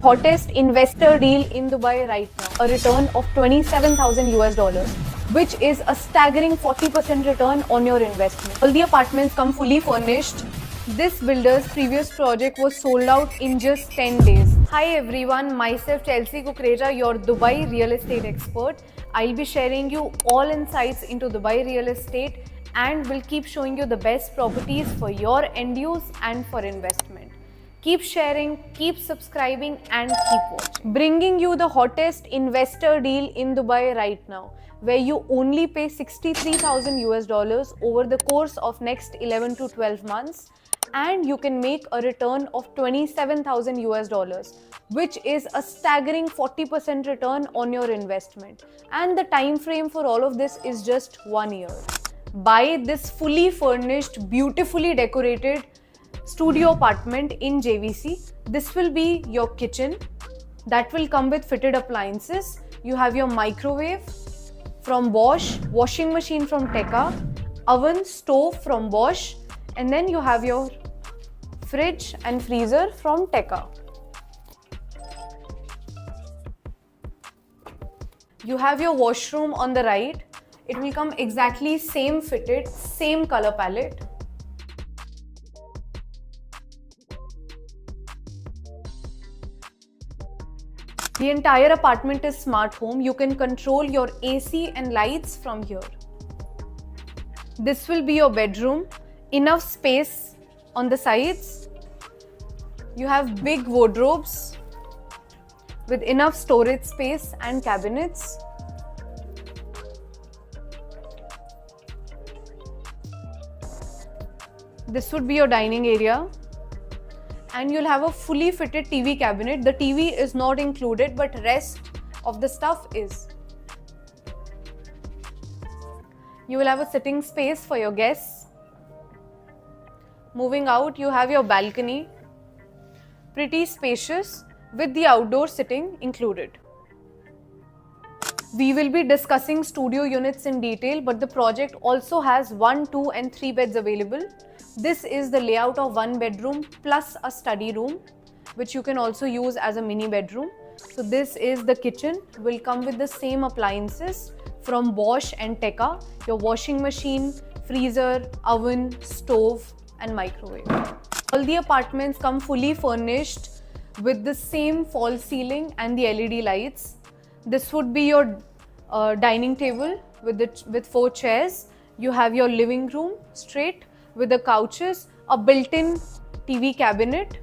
Hottest investor deal in Dubai right now, a return of 27,000 US dollars, which is a staggering 40% return on your investment. All the apartments come fully furnished. This builder's previous project was sold out in just 10 days. Hi everyone, myself Chelsea Kukreja, your Dubai real estate expert. I'll be sharing you all insights into Dubai real estate and will keep showing you the best properties for your end use and for investment. Keep sharing, keep subscribing and keep watching. Bringing you the hottest investor deal in Dubai right now, where you only pay 63,000 US dollars over the course of next 11 to 12 months and you can make a return of 27,000 US dollars, which is a staggering 40% return on your investment. And the time frame for all of this is just 1 year. Buy this fully furnished, beautifully decorated studio apartment in JVC. This will be your kitchen that will come with fitted appliances. You have your microwave from Bosch, washing machine from Teka, oven, stove from Bosch, and then you have your fridge and freezer from Teka. You have your washroom on the right. It will come exactly same fitted, same color palette. The entire apartment is smart home. You can control your AC and lights from here. This will be your bedroom. Enough space on the sides. You have big wardrobes with enough storage space and cabinets. This would be your dining area. And you'll have a fully fitted TV cabinet. The TV is not included, but rest of the stuff is. You will have a sitting space for your guests. Moving out, you have your balcony. Pretty spacious with the outdoor sitting included. We will be discussing studio units in detail, but the project also has 1, 2 and 3 beds available. This is the layout of 1 bedroom plus a study room, which you can also use as a mini bedroom. So this is the kitchen, will come with the same appliances from Bosch and Teka, your washing machine, freezer, oven, stove and microwave. All the apartments come fully furnished with the same false ceiling and the LED lights. This would be your dining table with 4 chairs. You have your living room straight with the couches, a built-in TV cabinet.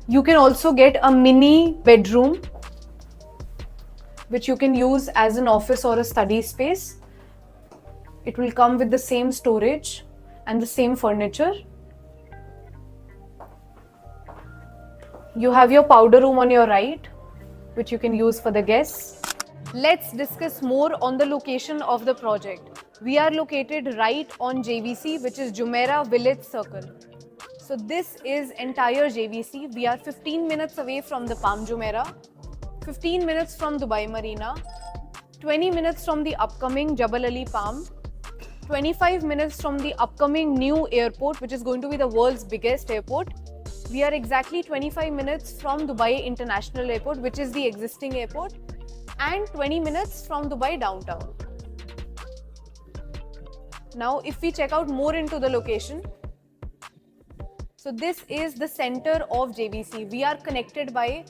You can also get a mini bedroom which you can use as an office or a study space. It will come with the same storage and the same furniture. You have your powder room on your right, which you can use for the guests. Let's discuss more on the location of the project. We are located right on JVC, which is Jumeirah Village Circle. So this is entire JVC. We are 15 minutes away from the Palm Jumeirah, 15 minutes from Dubai Marina, 20 minutes from the upcoming Jabal Ali Palm, 25 minutes from the upcoming new airport, which is going to be the world's biggest airport. We are exactly 25 minutes from Dubai International Airport, which is the existing airport, and 20 minutes from Dubai downtown. Now, if we check out more into the location, so this is the center of JVC. We are connected by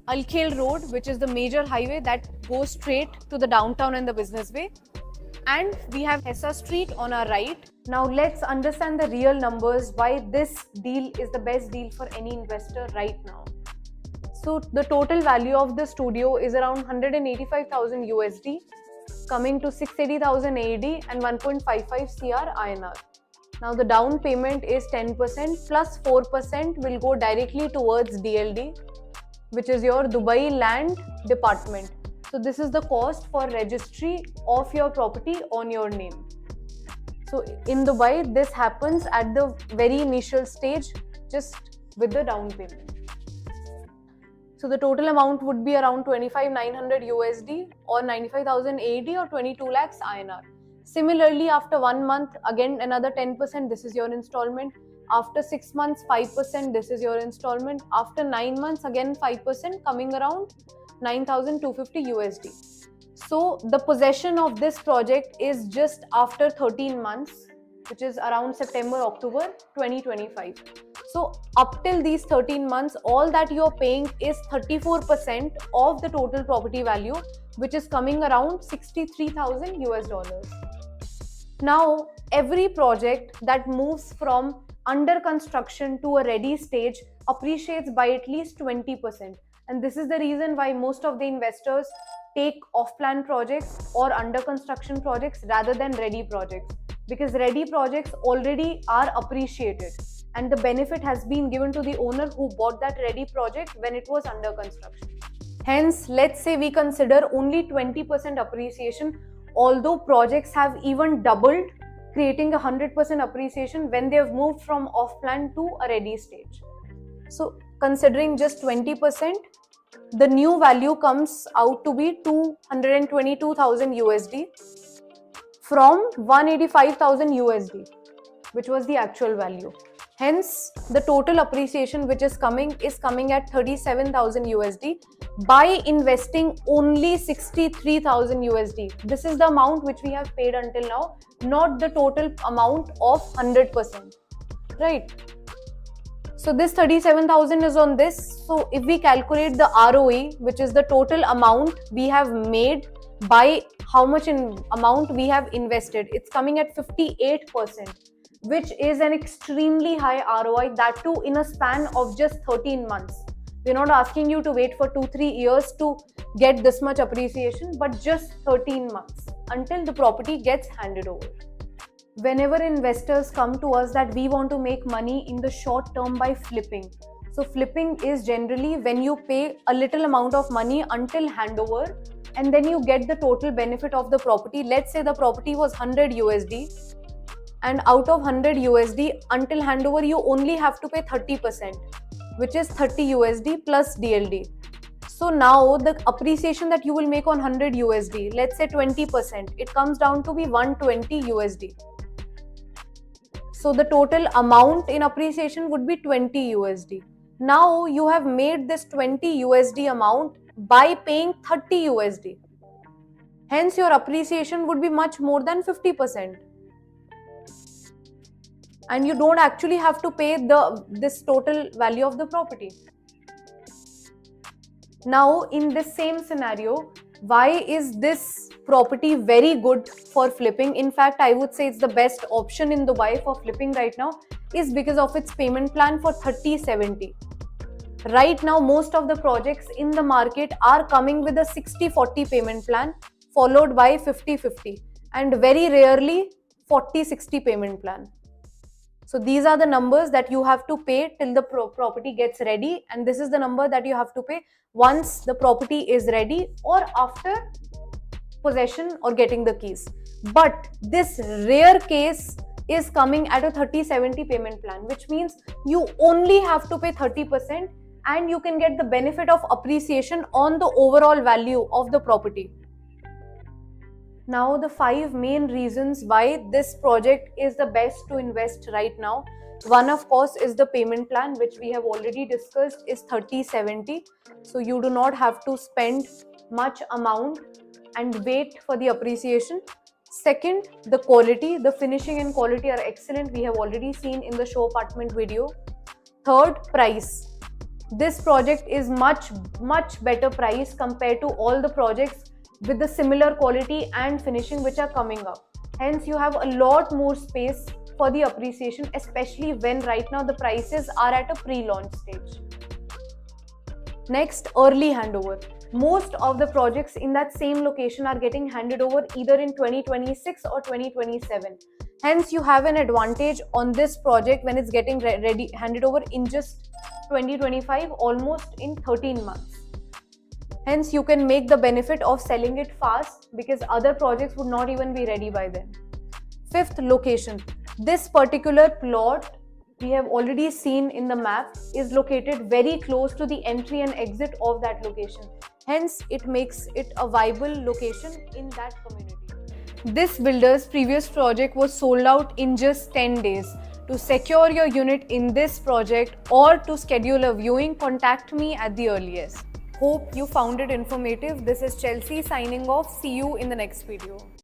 Al Khail Road, which is the major highway that goes straight to the downtown and the business way. And we have Hessa Street on our right. Now let's understand the real numbers, why this deal is the best deal for any investor right now. So the total value of the studio is around 185,000 USD, coming to 680,000 AED and 1.55 CR INR. Now the down payment is 10% plus 4% will go directly towards DLD, which is your Dubai Land Department. So this is the cost for registry of your property on your name. So in Dubai, this happens at the very initial stage, just with the down payment. So the total amount would be around 25,900 USD or 95,000 AED or 22 lakhs INR. Similarly, after 1 month, again another 10%, this is your installment. After 6 months, 5%, this is your installment. After 9 months, again 5%, coming around 9,250 USD. So the possession of this project is just after 13 months, which is around September, October 2025. So up till these 13 months, all that you're paying is 34% of the total property value, which is coming around 63,000 US dollars. Now, every project that moves from under construction to a ready stage appreciates by at least 20%. And this is the reason why most of the investors take off-plan projects or under construction projects rather than ready projects, because ready projects already are appreciated and the benefit has been given to the owner who bought that ready project when it was under construction. Hence, let's say we consider only 20% appreciation, although projects have even doubled, creating 100% appreciation when they have moved from off-plan to a ready stage. So considering just 20%, the new value comes out to be 222,000 USD from 185,000 USD, which was the actual value. Hence, the total appreciation which is coming at 37,000 USD by investing only 63,000 USD. This is the amount which we have paid until now, not the total amount of 100%, right? So this 37,000 is on this. So if we calculate the ROE, which is the total amount we have made by how much amount we have invested, it's coming at 58%, which is an extremely high ROI, that too in a span of just 13 months. We're not asking you to wait for 2-3 years to get this much appreciation, but just 13 months until the property gets handed over. Whenever investors come to us that we want to make money in the short term by flipping. So flipping is generally when you pay a little amount of money until handover and then you get the total benefit of the property. Let's say the property was 100 USD and out of 100 USD until handover you only have to pay 30%, which is 30 USD plus DLD. So now the appreciation that you will make on 100 USD, let's say 20%, it comes down to be 120 USD. So the total amount in appreciation would be 20 USD. Now you have made this 20 USD amount by paying 30 USD. Hence your appreciation would be much more than 50%. And you don't actually have to pay this total value of the property. Now in this same scenario, why is this property very good for flipping? In fact, I would say it's the best option in Dubai for flipping right now, is because of its payment plan for 30/70. Right now, most of the projects in the market are coming with a 60/40 payment plan followed by 50/50 and very rarely 40/60 payment plan. So these are the numbers that you have to pay till the property gets ready, and this is the number that you have to pay once the property is ready or after possession or getting the keys. But this rare case is coming at a 30/70 payment plan, which means you only have to pay 30% and you can get the benefit of appreciation on the overall value of the property. Now the 5 main reasons why this project is the best to invest right now. One, of course, is the payment plan, which we have already discussed, is 30/70. So you do not have to spend much amount and wait for the appreciation. Second, the quality. The finishing and quality are excellent. We have already seen in the show apartment video. Third, price. This project is much better price compared to all the projects with the similar quality and finishing which are coming up. Hence, you have a lot more space for the appreciation, especially when right now the prices are at a pre-launch stage. Next, early handover. Most of the projects in that same location are getting handed over either in 2026 or 2027. Hence, you have an advantage on this project when it's getting ready, handed over in just 2025, almost in 13 months. Hence, you can make the benefit of selling it fast because other projects would not even be ready by then. Fifth, location. This particular plot we have already seen in the map is located very close to the entry and exit of that location. Hence, it makes it a viable location in that community. This builder's previous project was sold out in just 10 days. To secure your unit in this project or to schedule a viewing, contact me at the earliest. Hope you found it informative. This is Chelsea signing off. See you in the next video.